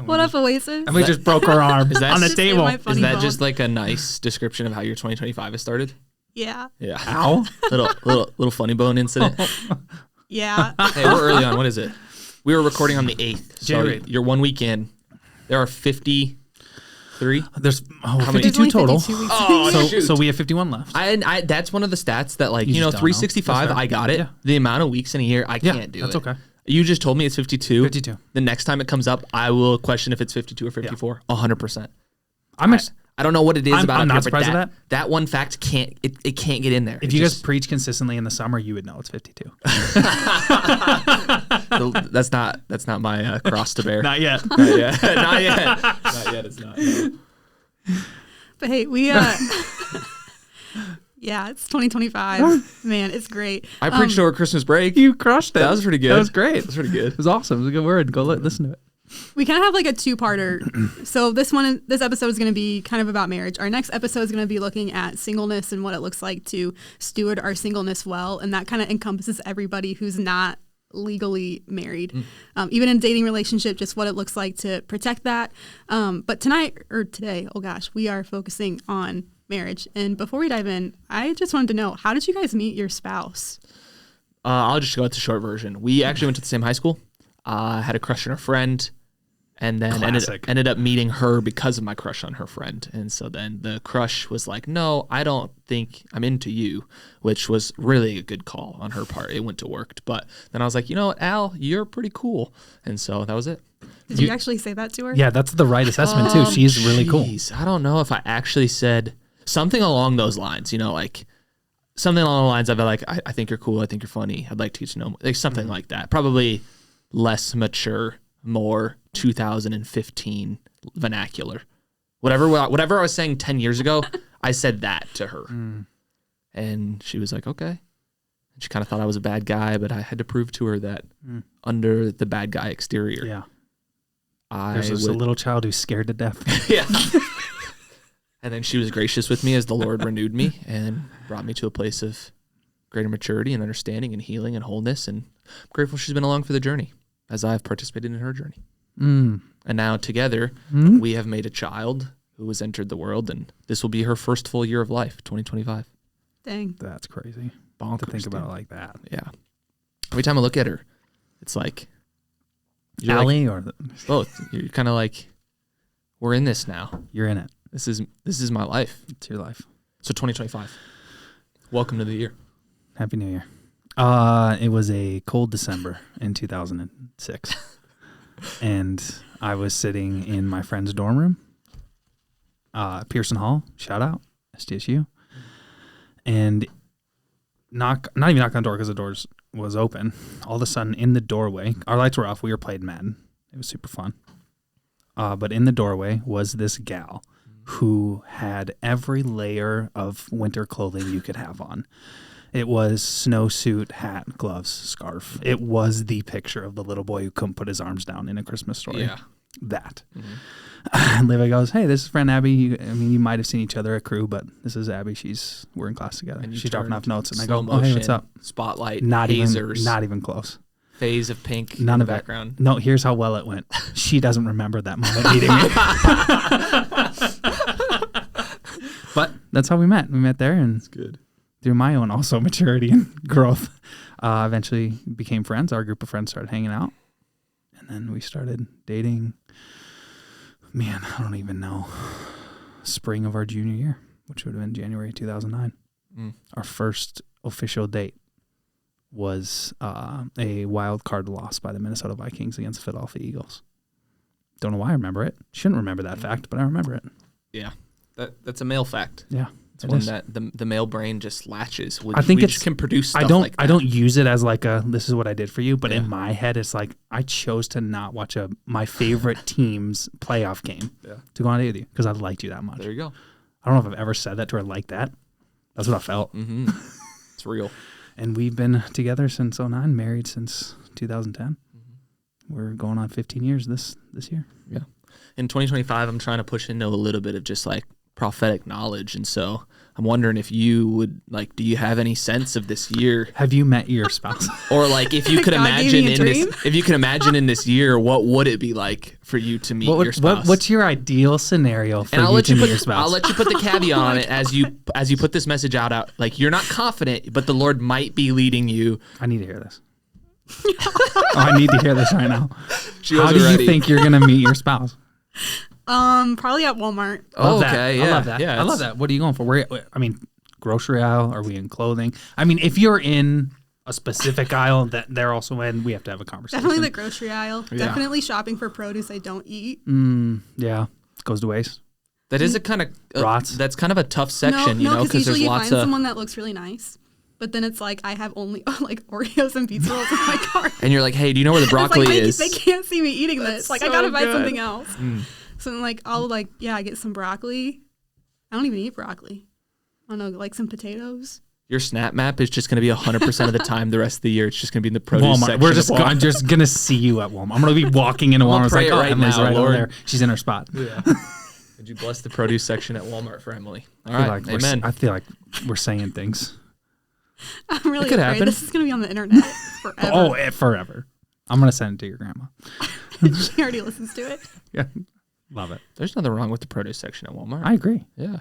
What up, Oasis? And we just broke our arm on the Just table. in my Is that bone. just like a nice description of how your 2025 has started? Yeah. Yeah. Ow. little funny bone incident. Yeah. Hey, we're early on. What is it? We were recording on the 8th. So January 8th. you're 1 week in. There are 53. There's many? 52 There's only total. 52 weeks. Oh, So we have 51 left. I that's one of the stats that, like, You you know, just don't know. 365, That's fair. I got it. Yeah. The amount of weeks in a year, I can't do that's it. okay. You just told me it's 52. 52. The next time it comes up, I will question if it's 52 or 54. 100%. I don't know what it is about I'm up not here, surprised but at that. that one fact can't get in there. If you guys preach consistently in the summer, you would know it's 52. that's not my cross to bear. Not yet. Not yet. Not yet. Not yet. It's not. No. But hey, we yeah, it's 2025. Man, it's great. I preached over Christmas break. You crushed it. That was pretty good. That was great. That was pretty good. It was awesome. It was a good word. Go listen to it. We kind of have like a two-parter. So this episode is going to be kind of about marriage. Our next episode is going to be looking at singleness and what it looks like to steward our singleness well, and that kind of encompasses everybody who's not legally married, even in a dating relationship, just what it looks like to protect that. But today, oh gosh, we are focusing on marriage. And before we dive in, I just wanted to know, how did you guys meet your spouse? I'll just go with the short version. We actually went to the same high school. Had a crush on her friend, and then ended up meeting her because of my crush on her friend. And so then the crush was like, no, I don't think I'm into you, which was really a good call on her part. It went to work. But then I was like, you know what, Al, you're pretty cool. And so that was it. Did you actually say that to her? Yeah, that's the right assessment too. She's really cool. I don't know if I actually said something along those lines, you know, like something along the lines of like, I think you're cool. I think you're funny. I'd like to get to know, like something like that. Probably less mature, more 2015 vernacular. Whatever I was saying 10 years ago, I said that to her. And she was like, okay. She kind of thought I was a bad guy, but I had to prove to her that under the bad guy exterior, Yeah. There's just a little child who's scared to death. Yeah. And then she was gracious with me as the Lord renewed me and brought me to a place of greater maturity and understanding and healing and wholeness. And I'm grateful she's been along for the journey as I've participated in her journey. And now together, we have made a child who has entered the world, and this will be her first full year of life, 2025. Dang. That's crazy. Bonkers, To think dude. about it like that. Yeah. Every time I look at her, it's like, you're Allie, like or both. You're kind of like, we're in this now. you're in it. This is my life. It's your life. So 2025. Welcome to the year. Happy New Year. It was a cold December in 2006. And I was sitting in my friend's dorm room, Pearson Hall, shout out, SDSU. And not even knock on the door because the doors was open. All of a sudden in the doorway, our lights were off. We were playing Madden. It was super fun. But in the doorway was this gal who had every layer of winter clothing you could have on. It was snowsuit, hat, gloves, scarf. It was the picture of the little boy who couldn't put his arms down in A Christmas Story. Yeah. That. And Levi goes, hey, this is friend Abby. You might have seen each other at crew, but this is Abby. We're in class together. And you She's dropping off notes. And I slow go, oh, hey, what's motion, up? Spotlight, Not hazers, even close. phase of pink None in the of it. background. No, here's how well it went. She doesn't remember that moment meeting me. But that's how we met. We met there, and It's good. through my own also maturity and growth, eventually became friends. Our group of friends started hanging out, and then we started dating. Man, I don't even know. Spring of our junior year, which would have been January 2009. Our first official date was a wild card loss by the Minnesota Vikings against the Philadelphia Eagles. Don't know why I remember it. Shouldn't remember that fact, but I remember it. Yeah, that's a male fact. Yeah, it's one that the male brain just latches. I think we it's just can produce stuff like that. I don't use it as like a this is what I did for you, but in my head it's like I chose to not watch my favorite team's playoff game to go on a date with you because I liked you that much. There you go. I don't know if I've ever said that to her like that. That's what I felt. Mm-hmm. It's real. And we've been together since 2009, married since 2010. We're going on 15 years this year. Yeah. In 2025, I'm trying to push into a little bit of just like prophetic knowledge. And so I'm wondering if you would like, do you have any sense of this year? Have you met your spouse? Or like, if you could God gave imagine me a dream? if you could imagine in this year, what would it be like for you to meet your spouse? What's your ideal scenario for you to meet your spouse? I'll let you put the caveat on it as you put this message out. Like, you're not confident, but the Lord might be leading you. I need to hear this. I need to hear this right now. How do you ready. think you're going to meet your spouse? Probably at Walmart. Oh, Love that. okay, yeah. I love that. Yeah, I love that. What are you going for? I mean, grocery aisle? Are we in clothing? I mean, if you're in a specific aisle that they're also in, we have to have a conversation. Definitely the grocery aisle. Yeah. Definitely shopping for produce I don't eat. Yeah, goes to waste. That is a kind of Rots. That's kind of a tough section, no, because usually there's you lots find of. someone that looks really nice, but then it's like I have only like Oreos and pizza rolls in my cart. And you're like, hey, do you know where the broccoli it's like, is? They can't see me eating this. Like, I so gotta buy good. something else. So then, like, I'll like, I get some broccoli. I don't even eat broccoli. I don't know, like some potatoes. Your Snap Map is just going to be 100% of the time the rest of the year. It's just going to be in the produce Walmart. section. We're of just. Walmart. I'm just gonna see you at Walmart. I'm gonna be walking into Walmart. It's pray like, it oh, right Emily's now, right over Lord. there. She's in her spot. Yeah. Would you bless the produce section at Walmart for Emily? All I feel right, like amen. I feel like we're saying things. I'm really could afraid happen. this is gonna be on the internet forever. Oh, forever. I'm gonna send it to your grandma. She already listens to it. Yeah, love it. There's nothing wrong with the produce section at Walmart. I agree. Yeah.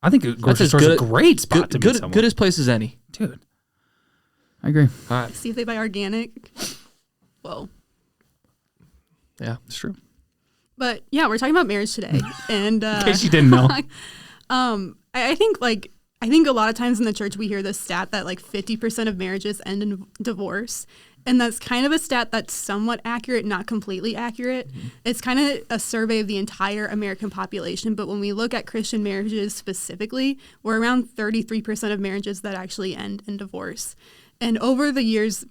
I think a grocery store is a great spot to meet someone. Good as place as any. Dude, I agree. All right. See if they buy organic. Whoa. Yeah. It's true. But yeah, we're talking about marriage today, and In case you didn't know. I think a lot of times in the church we hear this stat that like 50% of marriages end in divorce. And that's kind of a stat that's somewhat accurate, not completely accurate. Mm-hmm. It's kind of a survey of the entire American population. But when we look at Christian marriages specifically, we're around 33% of marriages that actually end in divorce. And over the years,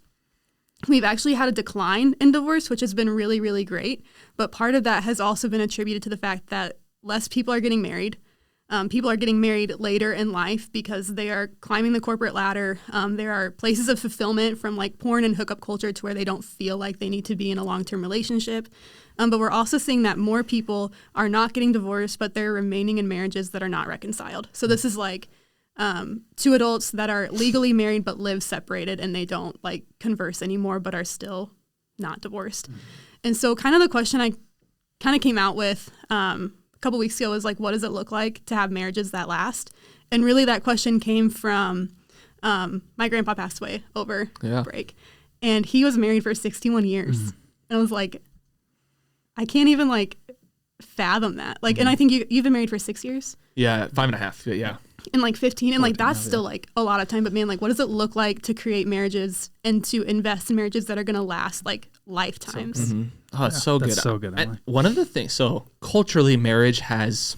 we've actually had a decline in divorce, which has been really, really great. But part of that has also been attributed to the fact that less people are getting married. People are getting married later in life because they are climbing the corporate ladder. There are places of fulfillment from like porn and hookup culture to where they don't feel like they need to be in a long-term relationship. But we're also seeing that more people are not getting divorced, but they're remaining in marriages that are not reconciled. So this is like two adults that are legally married but live separated, and they don't like converse anymore but are still not divorced. Mm-hmm. And so kind of the question I kind of came out with couple weeks ago was like, what does it look like to have marriages that last? And really that question came from my grandpa passed away over break, and he was married for 61 years. Mm-hmm. And I was like, I can't even like fathom that. Like, and I think you've been married for 6 years. Yeah, 5.5. Yeah. And like 15, and like that's still like a lot of time. But man, like, what does it look like to create marriages and to invest in marriages that are going to last like lifetimes? Mm-hmm. Oh, it's so good. That's so good. And one of the things, so culturally, marriage has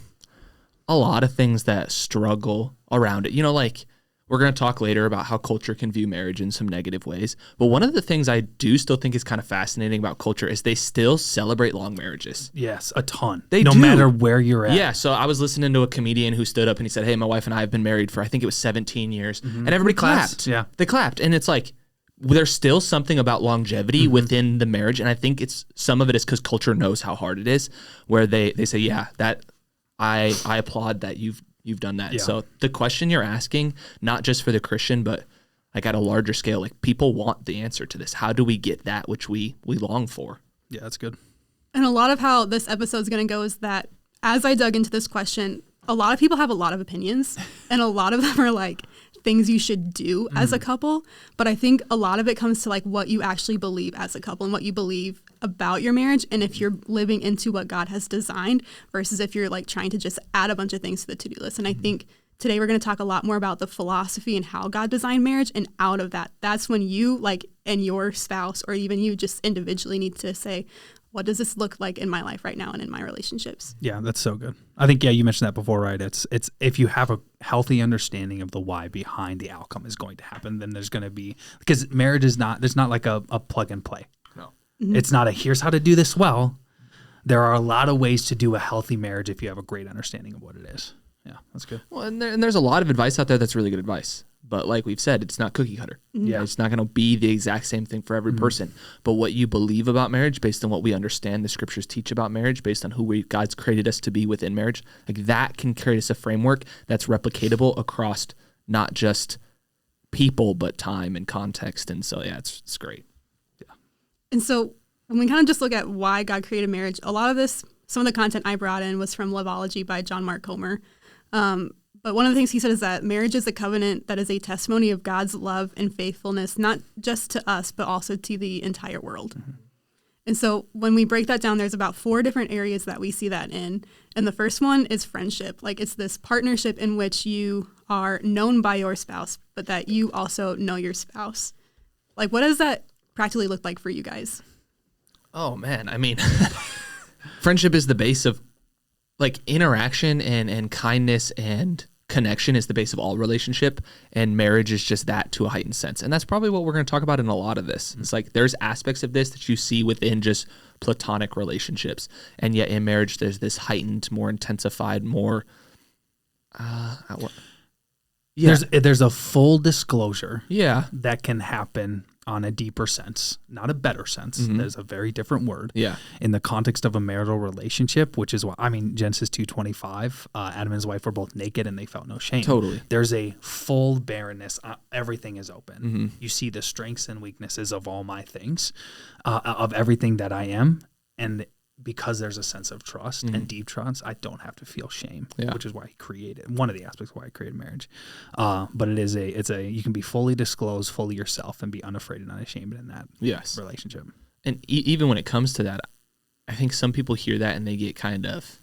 a lot of things that struggle around it. You know, like we're going to talk later about how culture can view marriage in some negative ways. But one of the things I do still think is kind of fascinating about culture is they still celebrate long marriages. Yes, a ton. They no do. matter where you're at. Yeah, so I was listening to a comedian who stood up and he said, hey, my wife and I have been married for, I think it was 17 years. Mm-hmm. And everybody clapped. Yeah. They clapped. And it's like, there's still something about longevity within the marriage. And I think some of it is because culture knows how hard it is, where they say, yeah, that I applaud that you've done that. Yeah. So the question you're asking, not just for the Christian, but like at a larger scale, like people want the answer to this. How do we get that which we long for? Yeah, that's good. And a lot of how this episode is going to go is that as I dug into this question, a lot of people have a lot of opinions, and a lot of them are like things you should do as a couple. But I think a lot of it comes to like what you actually believe as a couple and what you believe about your marriage, and if you're living into what God has designed versus if you're like trying to just add a bunch of things to the to-do list. And I think today we're going to talk a lot more about the philosophy and how God designed marriage, and out of that, that's when you like and your spouse or even you just individually need to say, what does this look like in my life right now and in my relationships? Yeah, that's so good. I think, you mentioned that before, right? It's if you have a healthy understanding of the why behind the outcome is going to happen, then there's going to be, because marriage is not, there's not like a plug and play. No. Mm-hmm. It's not here's how to do this well. There are a lot of ways to do a healthy marriage if you have a great understanding of what it is. Yeah, that's good. Well, and there's a lot of advice out there that's really good advice. But like we've said, it's not cookie cutter. Yeah. It's not going to be the exact same thing for every person. But what you believe about marriage based on what we understand the scriptures teach about marriage, based on who God's created us to be within marriage, like that can create us a framework that's replicatable across not just people, but time and context. And so, yeah, it's great. Yeah. And so when we kind of just look at why God created marriage, a lot of this, some of the content I brought in was from Loveology by John Mark Comer. But one of the things he said is that marriage is a covenant that is a testimony of God's love and faithfulness, not just to us, but also to the entire world. Mm-hmm. And so when we break that down, there's about 4 different areas that we see that in. And the first one is friendship. Like it's this partnership in which you are known by your spouse, but that you also know your spouse. Like what does that practically look like for you guys? Oh, man. I mean, friendship is the base of like interaction and kindness and connection is the base of all relationship, and marriage is just that to a heightened sense. And that's probably what we're going to talk about in a lot of this. It's like there's aspects of this that you see within just platonic relationships, and yet in marriage there's this more intensified, more There's a full disclosure that can happen on a deeper sense, not a better sense. Mm-hmm. There's a very different word in the context of a marital relationship, which is why, I mean, Genesis 2:25, Adam and his wife were both naked and they felt no shame. Totally. There's a full barrenness. Everything is open. Mm-hmm. You see the strengths and weaknesses of all my things, of everything that I am. And because there's a sense of trust and deep trust, I don't have to feel shame, which is why he created, one of the aspects of why he created marriage. But you can be fully disclosed, fully yourself, and be unafraid and unashamed in that relationship. And even when it comes to that, I think some people hear that and they get kind of,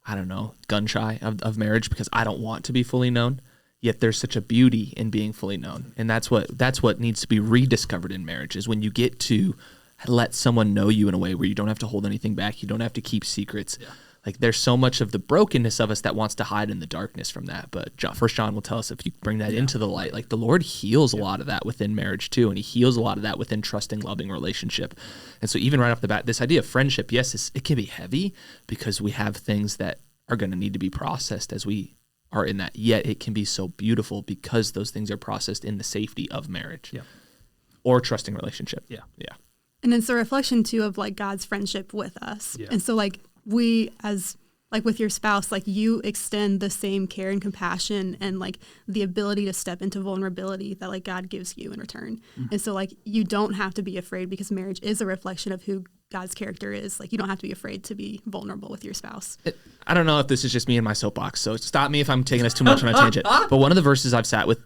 I don't know, gun shy of marriage because I don't want to be fully known. Yet there's such a beauty in being fully known. And that's what needs to be rediscovered in marriage, is when you get to let someone know you in a way where you don't have to hold anything back. You don't have to keep secrets. Yeah. Like there's so much of the brokenness of us that wants to hide in the darkness from that. But First John will tell us if you bring that into the light, like the Lord heals a lot of that within marriage too. And he heals a lot of that within trusting, loving relationship. And so even right off the bat, this idea of friendship, yes, it can be heavy because we have things that are going to need to be processed as we are in that. Yet it can be so beautiful because those things are processed in the safety of marriage or trusting relationship. Yeah. And it's a reflection too of like God's friendship with us. Yeah. And so like we as like with your spouse, like you extend the same care and compassion and like the ability to step into vulnerability that like God gives you in return. Mm-hmm. And so like you don't have to be afraid because marriage is a reflection of who God's character is. Like you don't have to be afraid to be vulnerable with your spouse. I don't know if this is just me and my soapbox, so stop me if I'm taking us too much on a tangent. But one of the verses I've sat with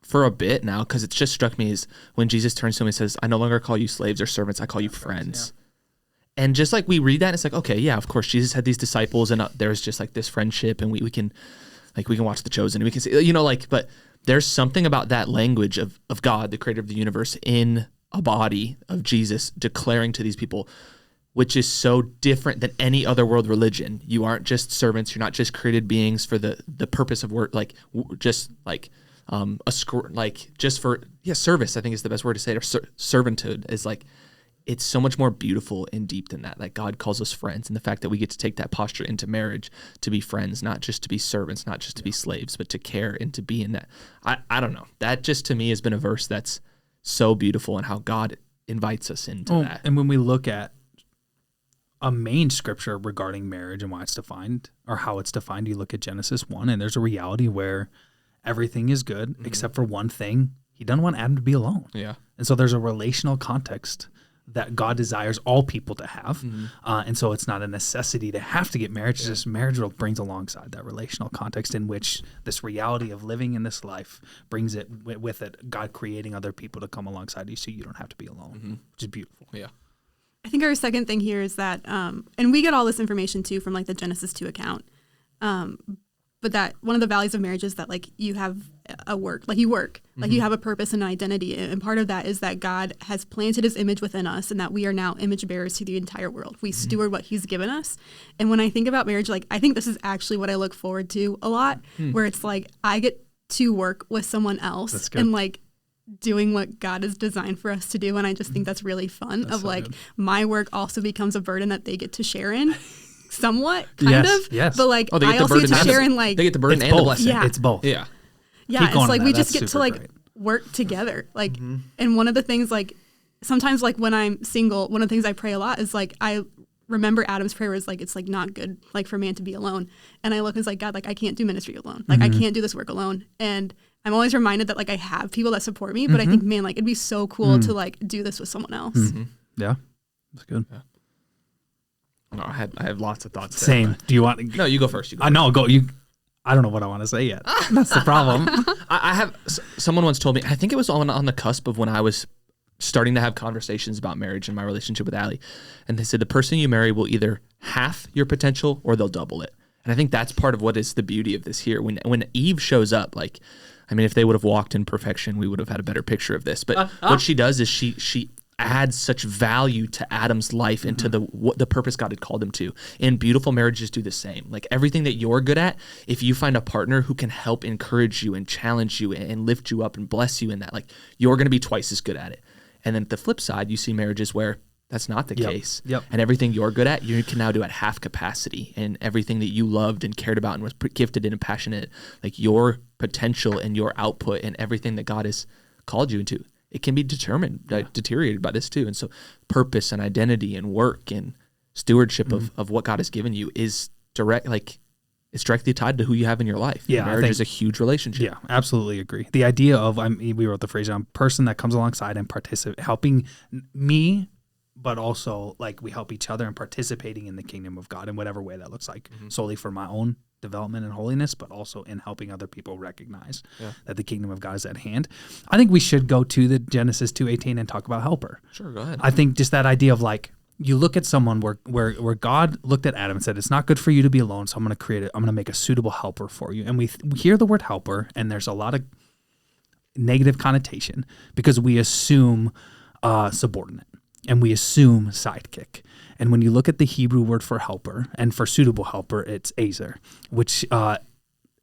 for a bit now, because it's just struck me, is when Jesus turns to him and says, I no longer call you slaves or servants, I call you friends. Yeah. And just like we read that, and it's like, okay, yeah, of course, Jesus had these disciples, and there's just like this friendship, and we can watch The Chosen, and we can say, but there's something about that language of God, the creator of the universe, in a body of Jesus declaring to these people, which is so different than any other world religion. You aren't just servants, you're not just created beings for the purpose of work, service, I think is the best word to say it, or servanthood is like, it's so much more beautiful and deep than that. Like God calls us friends, and the fact that we get to take that posture into marriage to be friends, not just to be servants, not just to be slaves, but to care and to be in that. I don't know. That just to me has been a verse that's so beautiful, and how God invites us into that. And when we look at a main scripture regarding marriage and why it's defined, or how it's defined, you look at Genesis 1, and there's a reality where everything is good except for one thing. He doesn't want Adam to be alone. Yeah. And so there's a relational context that God desires all people to have. And so it's not a necessity to have to get married. It's just marriage brings alongside that relational context in which this reality of living in this life brings it with it, God creating other people to come alongside you so you don't have to be alone, which is beautiful. Yeah. I think our second thing here is that, and we get all this information too from like the Genesis 2 account, but that one of the values of marriage is that like you have a work, like you work, like you have a purpose and an identity. And part of that is that God has planted his image within us, and that we are now image bearers to the entire world. We steward what he's given us. And when I think about marriage, like I think this is actually what I look forward to a lot, where it's like I get to work with someone else and like doing what God has designed for us to do. And I just think that's really fun. That's of so like good. My work also becomes a burden that they get to share in. Somewhat, kind of. Yes. But like, I also get to share in like... They get the burden and the blessing. Yeah. It's both. Yeah. Yeah, Keep it's going like on we that. just That's get to super like great. work together. Like, and one of the things like sometimes like when I'm single, one of the things I pray a lot is like I remember Adam's prayer was like it's like not good like for man to be alone. And I look and it's like God, like I can't do ministry alone. Like I can't do this work alone. And I'm always reminded that like I have people that support me, but I think man, like it'd be so cool to like do this with someone else. Yeah, that's good. Yeah. No, I have lots of thoughts. Same. There, Do you want? no, you go first. You go I know. Go. You. I don't know what I want to say yet. That's the problem. I have someone once told me, I think it was on the cusp of when I was starting to have conversations about marriage and my relationship with Allie. And they said the person you marry will either half your potential or they'll double it. And I think that's part of what is the beauty of this here. When Eve shows up, like, I mean, if they would have walked in perfection, we would have had a better picture of this. But what she does is she adds such value to Adam's life and to the purpose God had called him to. And beautiful marriages do the same. Like everything that you're good at, if you find a partner who can help encourage you and challenge you and lift you up and bless you in that, like you're going to be twice as good at it. And then at the flip side, you see marriages where that's not the case. Yep. And everything you're good at, you can now do at half capacity. And everything that you loved and cared about and was gifted in and passionate, like your potential and your output and everything that God has called you into, it can be deteriorated by this too. And so purpose and identity and work and stewardship of what God has given you is it's directly tied to who you have in your life. Yeah, marriage is a huge relationship. Yeah, absolutely agree. The idea of we wrote the phrase person that comes alongside and helping me, but also like we help each other and participating in the kingdom of God in whatever way that looks like, solely for my own development and holiness, but also in helping other people recognize that the kingdom of God is at hand. I think we should go to the Genesis 2:18 and talk about helper. Sure, go ahead. I think just that idea of like, you look at someone where God looked at Adam and said, it's not good for you to be alone, so I'm going to create it. I'm going to make a suitable helper for you. And we hear the word helper, and there's a lot of negative connotation because we assume subordinate and we assume sidekick. And when you look at the Hebrew word for helper and for suitable helper, it's ezer, which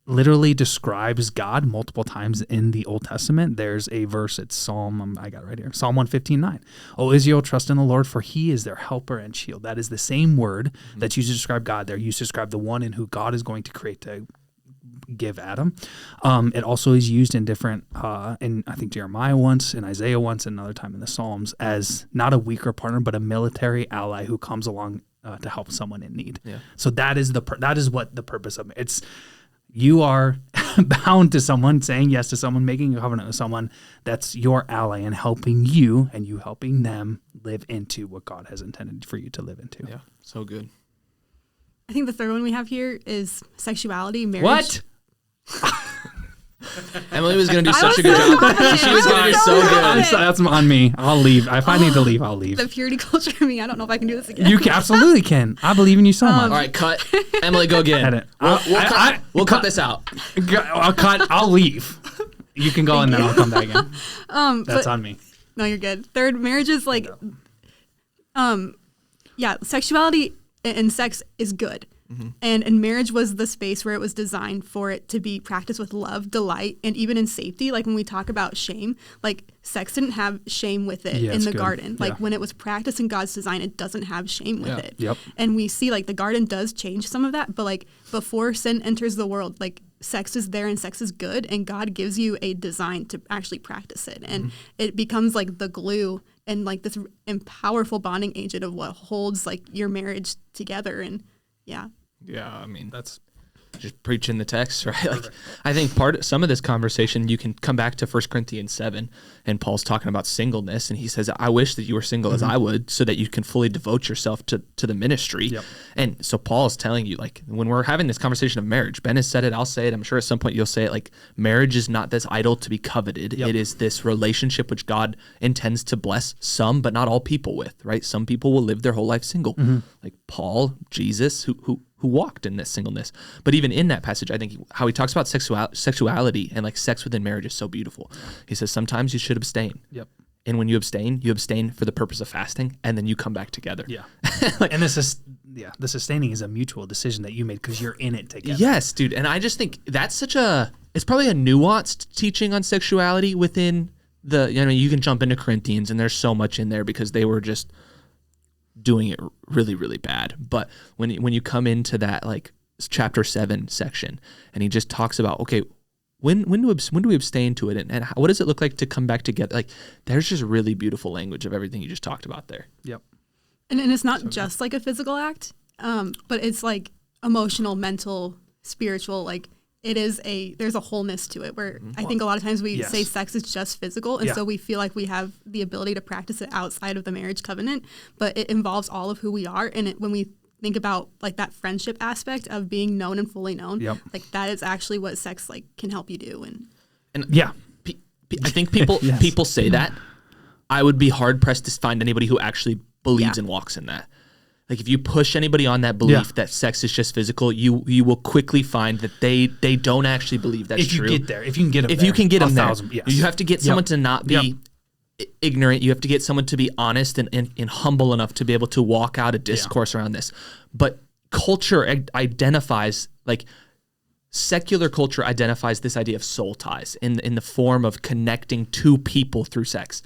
literally describes God multiple times in the Old Testament. There's a verse, it's Psalm, I got it right here, Psalm 115:9. O Israel, trust in the Lord, for he is their helper and shield. That is the same word that's used to describe God there, used to describe the one in who God is going to create to give Adam. It also is used in different, in I think Jeremiah once, in Isaiah once, and another time in the Psalms, as not a weaker partner, but a military ally who comes along to help someone in need. Yeah. So that is what the purpose of it. It's, you are bound to someone, saying yes to someone, making a covenant with someone that's your ally and helping you and you helping them live into what God has intended for you to live into. Yeah, so good. I think the third one we have here is sexuality, marriage. What? Emily was going to do such a good job. She was going to do so good. That's on me. I'll leave. If I need to leave, I'll leave. The purity culture in me. I don't know if I can do this again. You absolutely can. I believe in you so much. All right, cut. Emily, go again. Edit. We'll cut this out. I'll cut. I'll leave. You can go and then I'll come back in. That's on me. No, you're good. Third, marriage is like, sexuality and sex is good. And marriage was the space where it was designed for it to be practiced with love, delight, and even in safety. Like when we talk about shame, like sex didn't have shame with it in the garden. Like when it was practiced in God's design, it doesn't have shame with it. Yep. And we see like the garden does change some of that, but like before sin enters the world, like sex is there and sex is good, and God gives you a design to actually practice it. And it becomes like the glue and like this powerful bonding agent of what holds like your marriage together. And yeah, I mean, that's just preaching the text, right? Like, I think some of this conversation, you can come back to 1 Corinthians 7, and Paul's talking about singleness, and he says, I wish that you were single as I would, so that you can fully devote yourself to the ministry. Yep. And so Paul is telling you, like, when we're having this conversation of marriage, Ben has said it, I'll say it, I'm sure at some point you'll say it, like, marriage is not this idol to be coveted. Yep. It is this relationship which God intends to bless some, but not all people with, right? Some people will live their whole life single, like Paul, Jesus, who walked in this singleness. But even in that passage, I think how he talks about sexuality and like sex within marriage is so beautiful. He says sometimes you should abstain. Yep. And when you abstain for the purpose of fasting, and then you come back together. Yeah. And the sustaining is a mutual decision that you made because you're in it together. Yes, dude. And I just think that's it's probably a nuanced teaching on sexuality within you can jump into Corinthians and there's so much in there because they were just doing it really, really bad. But when you come into that like chapter 7 section, and he just talks about, okay, When do we abstain to it, and what does it look like to come back together? Like, there's just really beautiful language of everything you just talked about there. Yep. And it's not just like a physical act, but it's like emotional, mental, spiritual. Like there's a wholeness to it where I think a lot of times we say sex is just physical. And so we feel like we have the ability to practice it outside of the marriage covenant, but it involves all of who we are. And when we think about like that friendship aspect of being known and fully known, like that is actually what sex like can help you do. And I think people say that. I would be hard pressed to find anybody who actually believes and walks in that. Like if you push anybody on that belief that sex is just physical, you will quickly find that they don't actually believe that's true. If you get there, if you can get them if there, you can get them there, yes. you have to get someone to not be ignorant. You have to get someone to be honest and humble enough to be able to walk out a discourse around this. But culture identifies, like secular culture identifies this idea of soul ties in the form of connecting two people through sex.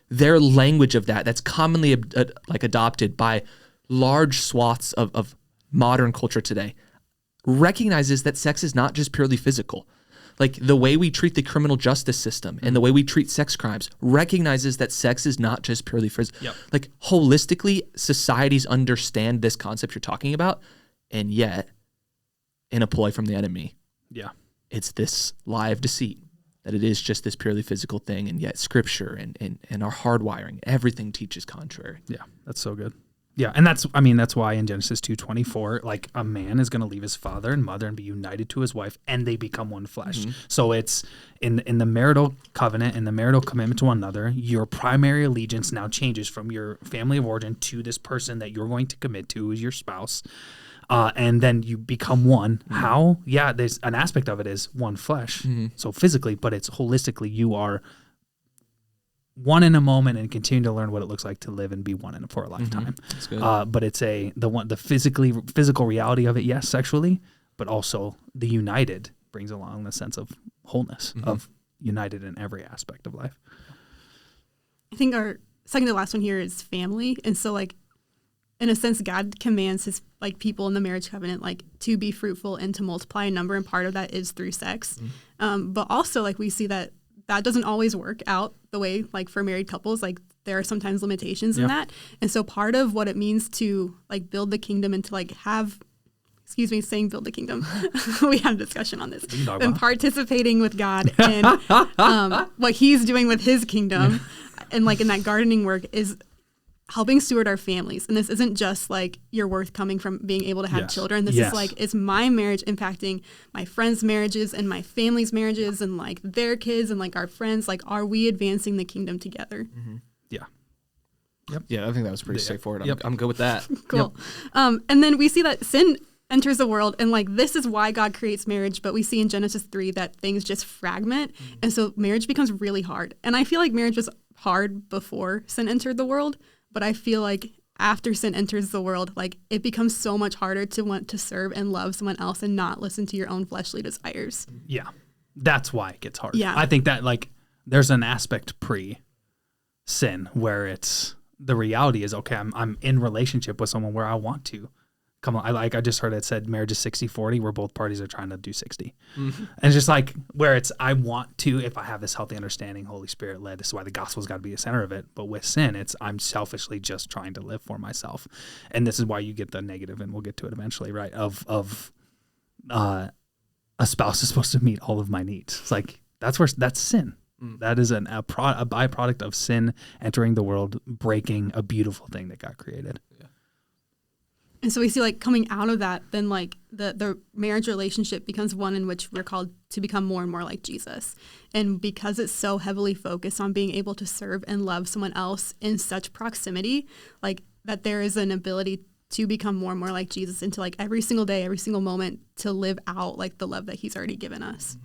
Their language of that's commonly adopted by large swaths of modern culture today recognizes that sex is not just purely physical. Like the way we treat the criminal justice system and the way we treat sex crimes recognizes that sex is not just purely physical. Yep. Like holistically, societies understand this concept you're talking about, and yet, in a ploy from the enemy, it's this lie of deceit that it is just this purely physical thing, and yet Scripture and our hardwiring, everything teaches contrary. Yeah, that's so good. Yeah, and that's why in Genesis 2:24, like a man is going to leave his father and mother and be united to his wife, and they become one flesh. Mm-hmm. So it's in the marital covenant and the marital commitment to one another, your primary allegiance now changes from your family of origin to this person that you're going to commit to as your spouse, and then you become one. Mm-hmm. How? Yeah, there's an aspect of it is one flesh, so physically, but it's holistically you are one in a moment and continue to learn what it looks like to live and be one for a lifetime. That's good. But it's the physical reality of it, yes, sexually, but also the united brings along the sense of wholeness, of united in every aspect of life. I think our second to last one here is family. And so like, in a sense, God commands his like people in the marriage covenant, like to be fruitful and to multiply in number. And part of that is through sex. But also like we see that doesn't always work out the way, like for married couples, like there are sometimes limitations in that. And so part of what it means to like build the kingdom and to like have, saying build the kingdom. We had a discussion on this and participating with God and what he's doing with his kingdom and like in that gardening work is helping steward our families. And this isn't just like your worth coming from being able to have children. This is like, it's my marriage impacting my friends' marriages and my family's marriages and like their kids and like our friends. Like, are we advancing the kingdom together? Yeah. Yep. Yeah, I think that was pretty straightforward. I'm good with that. Cool. And then we see that sin enters the world, and like this is why God creates marriage, but we see in Genesis 3 that things just fragment, and so marriage becomes really hard. And I feel like marriage was hard before sin entered the world, but I feel like after sin enters the world, like it becomes so much harder to want to serve and love someone else and not listen to your own fleshly desires. Yeah, that's why it gets hard. Yeah. I think that like there's an aspect pre-sin where it's the reality is, okay, I'm in relationship with someone where I want to. Come on, I just heard it said marriage is 60-40 where both parties are trying to do 60. And it's just like where it's I want to, if I have this healthy understanding, Holy Spirit led, this is why the gospel's got to be the center of it. But with sin, it's I'm selfishly just trying to live for myself. And this is why you get the negative, and we'll get to it eventually, right? Of a spouse is supposed to meet all of my needs. It's like that's sin. That is a byproduct of sin entering the world, breaking a beautiful thing that God created. And so we see like coming out of that, then like the marriage relationship becomes one in which we're called to become more and more like Jesus. And because it's so heavily focused on being able to serve and love someone else in such proximity, like that there is an ability to become more and more like Jesus into like every single day, every single moment to live out like the love that he's already given us.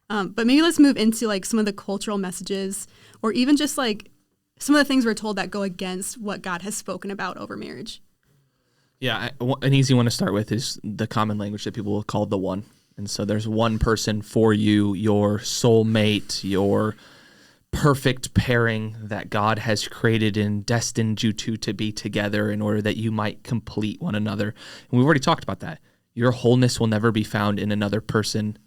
But maybe let's move into like some of the cultural messages or even just like some of the things we're told that go against what God has spoken about over marriage. Yeah, an easy one to start with is the common language that people will call the one. And so there's one person for you, your soulmate, your perfect pairing that God has created and destined you two to be together in order that you might complete one another. And we've already talked about that. Your wholeness will never be found in another person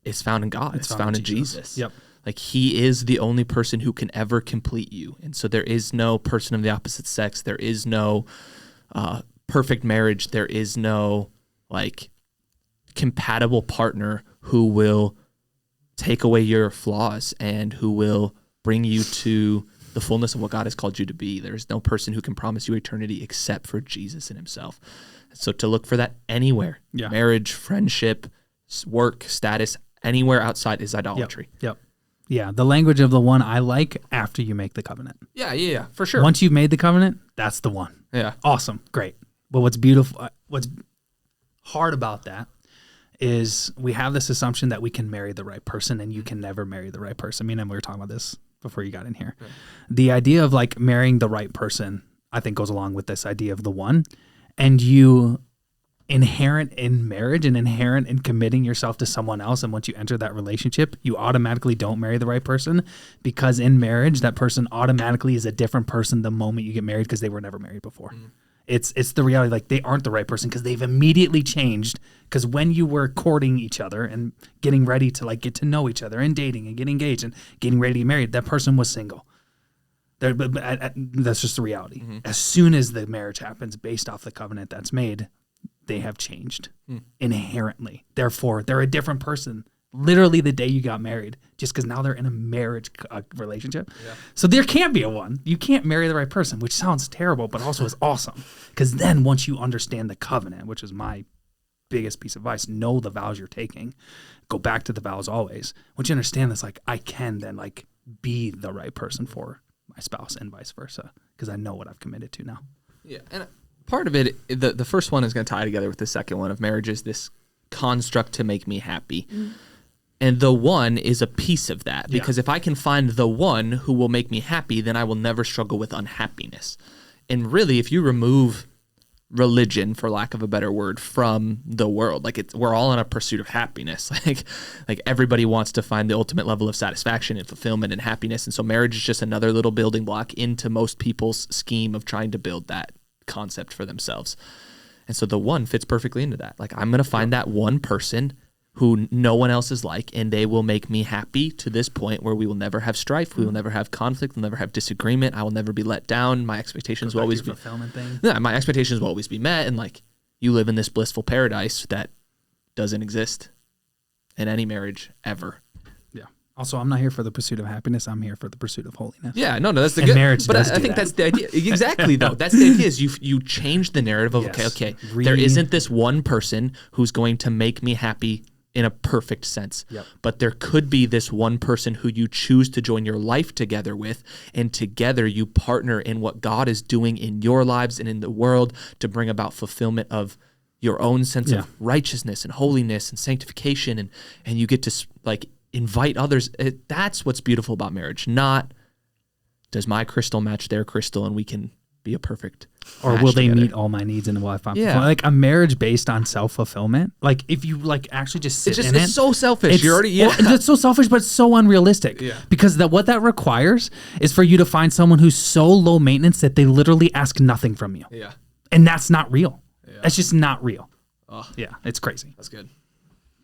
is found in God. It's found in Jesus. Yep. Like he is the only person who can ever complete you. And so there is no person of the opposite sex. There is no perfect marriage. There is no like compatible partner who will take away your flaws and who will bring you to the fullness of what God has called you to be. There's no person who can promise you eternity except for Jesus and himself. So to look for that anywhere, marriage, friendship, work, status, anywhere outside is idolatry. Yep. Yeah, the language of the one I like after you make the covenant. Yeah, for sure. Once you've made the covenant, that's the one. Yeah. Awesome. Great. But what's beautiful, what's hard about that is we have this assumption that we can marry the right person and you can never marry the right person. Me and we were talking about this before you got in here. Okay. The idea of like marrying the right person, I think goes along with this idea of the one. And you inherent in marriage and inherent in committing yourself to someone else. And once you enter that relationship, you automatically don't marry the right person because in marriage, that person automatically is a different person the moment you get married because they were never married before. Mm. It's the reality, like they aren't the right person because they've immediately changed because when you were courting each other and getting ready to like get to know each other and dating and get engaged and getting ready to get married, that person was single. That's just the reality. Mm-hmm. As soon as the marriage happens based off the covenant that's made, they have changed inherently. Therefore, they're a different person literally the day you got married just because now they're in a marriage relationship. Yeah. So there can't be a one. You can't marry the right person, which sounds terrible, but also is awesome. Because then once you understand the covenant, which is my biggest piece of advice, know the vows you're taking. Go back to the vows always. Once you understand this, like I can then like be the right person for my spouse and vice versa because I know what I've committed to now. Yeah, and part of it, the first one is going to tie together with the second one of marriage is this construct to make me happy. Mm. And the one is a piece of that because if I can find the one who will make me happy, then I will never struggle with unhappiness. And really, if you remove religion, for lack of a better word, from the world, like we're all in a pursuit of happiness. Like everybody wants to find the ultimate level of satisfaction and fulfillment and happiness. And so marriage is just another little building block into most people's scheme of trying to build that concept for themselves. And so the one fits perfectly into that. Like I'm going to find that one person who no one else is like, and they will make me happy to this point where we will never have strife, we will never have conflict, we'll never have disagreement, I will never be let down, my expectations will always be fulfillment thing. Yeah, my expectations will always be met, and like you live in this blissful paradise that doesn't exist in any marriage ever. Yeah. Also, I'm not here for the pursuit of happiness. I'm here for the pursuit of holiness. Yeah, no, that's the and good marriage. But does I think that's the idea. Exactly, though. That's the idea. Is you change the narrative of okay, there isn't this one person who's going to make me happy in a perfect sense. Yep. But there could be this one person who you choose to join your life together with, and together you partner in what God is doing in your lives and in the world to bring about fulfillment of your own sense of righteousness and holiness and sanctification, and you get to like invite others. That's what's beautiful about marriage. Not does my crystal match their crystal and we can be a perfect or will they meet all my needs in a life? Like a marriage based on self-fulfillment. Like if you like actually just sit in it. It's so selfish. It's so selfish, but it's so unrealistic. Yeah. Because what that requires is for you to find someone who's so low maintenance that they literally ask nothing from you. Yeah. And that's not real. Yeah. That's just not real. Oh. Yeah. It's crazy. That's good.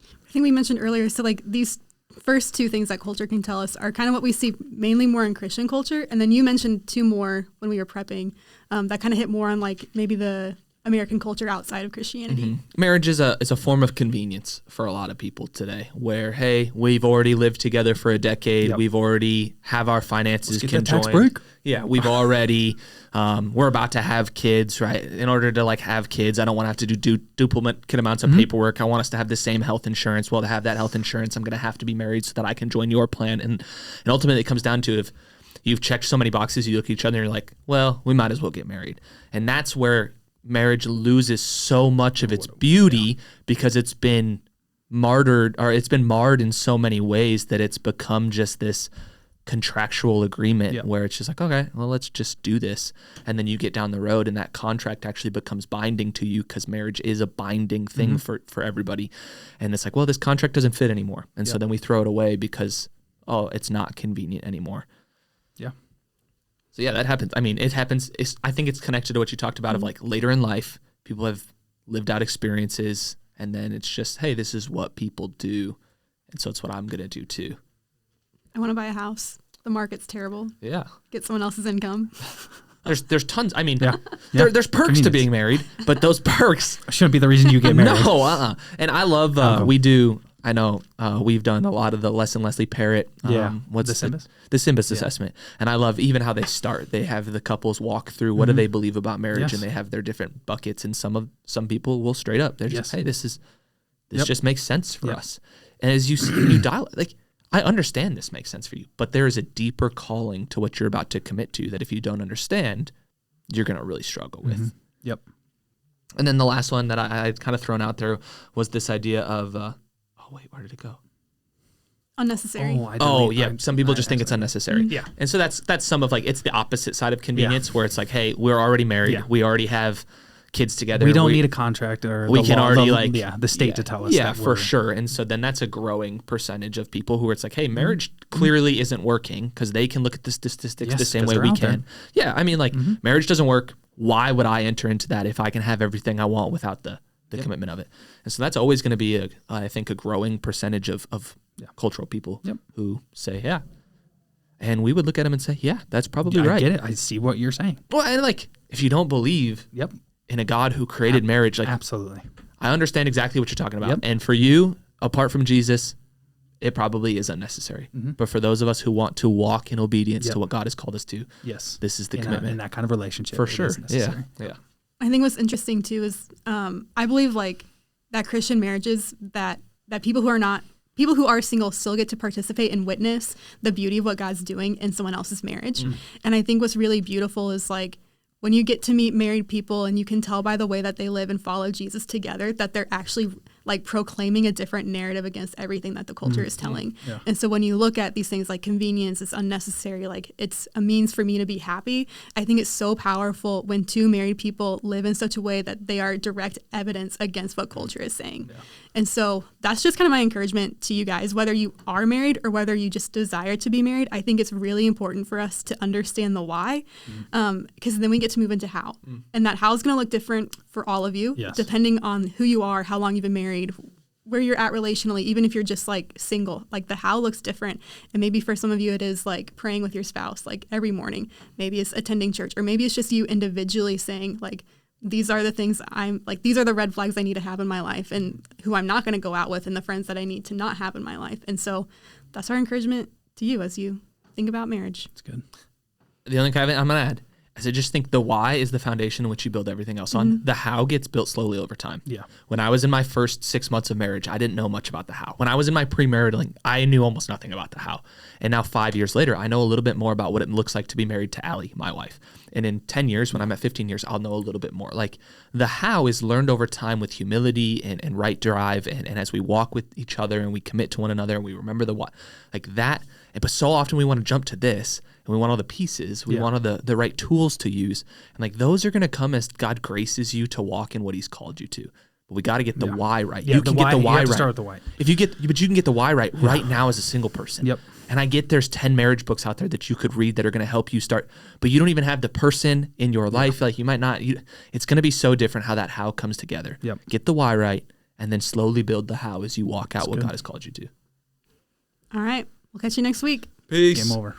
I think we mentioned earlier, so like these first two things that culture can tell us are kind of what we see mainly more in Christian culture. And then you mentioned two more when we were prepping that kind of hit more on like maybe the American culture outside of Christianity. Mm-hmm. Marriage is a form of convenience for a lot of people today where, hey, we've already lived together for a decade. Yep. We've already have our finances conjoined. Tax break? Yeah, we've already, we're about to have kids, right? In order to like have kids, I don't want to have to do duplicate amounts of paperwork. I want us to have the same health insurance. Well, to have that health insurance, I'm going to have to be married so that I can join your plan. And ultimately it comes down to if you've checked so many boxes, you look at each other and you're like, well, we might as well get married. And that's where marriage loses so much of its beauty because it's been martyred or it's been marred in so many ways that it's become just this contractual agreement where it's just like, okay, well, let's just do this. And then you get down the road and that contract actually becomes binding to you because marriage is a binding thing for everybody. And it's like, well, this contract doesn't fit anymore. And so then we throw it away because, it's not convenient anymore. Yeah. So yeah, that happens. I mean, it happens. I think it's connected to what you talked about of like later in life, people have lived out experiences and then it's just, hey, this is what people do. And so it's what I'm going to do too. I want to buy a house. The market's terrible. Yeah. Get someone else's income. There's tons. I mean, Yeah. there's perks to Convenience. being married, but those perks, Shouldn't be the reason you get married. no, And I love, we do, I know we've done a lot of the Les and Leslie Parrott. What's The Symbis? The Symbis assessment. And I love even how they start. They have the couples walk through what do they believe about marriage, Yes. and they have their different buckets. And some people will straight up. They're just, Yes. hey, this Yep. just makes sense for Yep. us. And as you see, you dial like, I understand this makes sense for you, but there is a deeper calling to what you're about to commit to that if you don't understand, you're going to really struggle with. Yep. And then the last one that I had kind of thrown out there was this idea of, where did it go? Unnecessary. Some people just think it's unnecessary. Yeah. And so that's some of like, it's the opposite side of convenience where it's like, hey, we're already married. Yeah. We already have kids together. We don't need a contract or we the can law, already the state to tell us. Yeah, that for sure. And so then that's a growing percentage of people who are, it's like, hey, marriage clearly isn't working because they can look at the statistics the same way we can. Yeah. I mean, like marriage doesn't work. Why would I enter into that if I can have everything I want without the commitment of it? And so that's always going to be I think a growing percentage of cultural people who say, yeah. And we would look at them and say, yeah, that's probably right. I get it. I see what you're saying. Well, and like, if you don't believe in a God who created marriage, like Absolutely. I understand exactly what you're talking about. Yep. And for you, apart from Jesus, it probably is unnecessary. But for those of us who want to walk in obedience to what God has called us to, Yes. this is the in commitment. in that kind of relationship. For it sure. is necessary. Yeah. I think what's interesting too is I believe like that Christian marriages that people who are single still get to participate and witness the beauty of what God's doing in someone else's marriage. And I think what's really beautiful is like when you get to meet married people and you can tell by the way that they live and follow Jesus together that they're actually like proclaiming a different narrative against everything that the culture is telling. Yeah. And so when you look at these things like convenience, it's unnecessary, like it's a means for me to be happy. I think it's so powerful when two married people live in such a way that they are direct evidence against what culture is saying. Yeah. And so that's just kind of my encouragement to you guys, whether you are married or whether you just desire to be married. I think it's really important for us to understand the why, because then we get to move into how. And that how is going to look different for all of you, depending on who you are, how long you've been married, where you're at relationally, even if you're just like single, like the how looks different. And maybe for some of you, it is like praying with your spouse, like every morning. Maybe it's attending church, or maybe it's just you individually saying like, these are the things I'm like, these are the red flags I need to have in my life and who I'm not going to go out with and the friends that I need to not have in my life. And so that's our encouragement to you as you think about marriage. It's good. The only caveat I'm going to add is I just think the why is the foundation in which you build everything else on. The how gets built slowly over time. Yeah. When I was in my first 6 months of marriage, I didn't know much about the how. When I was in my premarital, I knew almost nothing about the how. And now 5 years later, I know a little bit more about what it looks like to be married to Allie, my wife. And in 10 years, when I'm at 15 years, I'll know a little bit more. Like the how is learned over time with humility and right drive. And as we walk with each other and we commit to one another and we remember the what, like that. But so often we want to jump to this and we want all the pieces. We want all the right tools to use. And like those are going to come as God graces you to walk in what he's called you to. But we got to get the why right. Yeah, you can get the why you have to right. start with the why. But you can get the why right now as a single person. Yep. And I get there's 10 marriage books out there that you could read that are going to help you start, but you don't even have the person in your life. Like you might not, it's going to be so different how that how comes together. Yep. Get the why right and then slowly build the how as you walk out That's what good. God has called you to. All right. We'll catch you next week. Peace. Game over.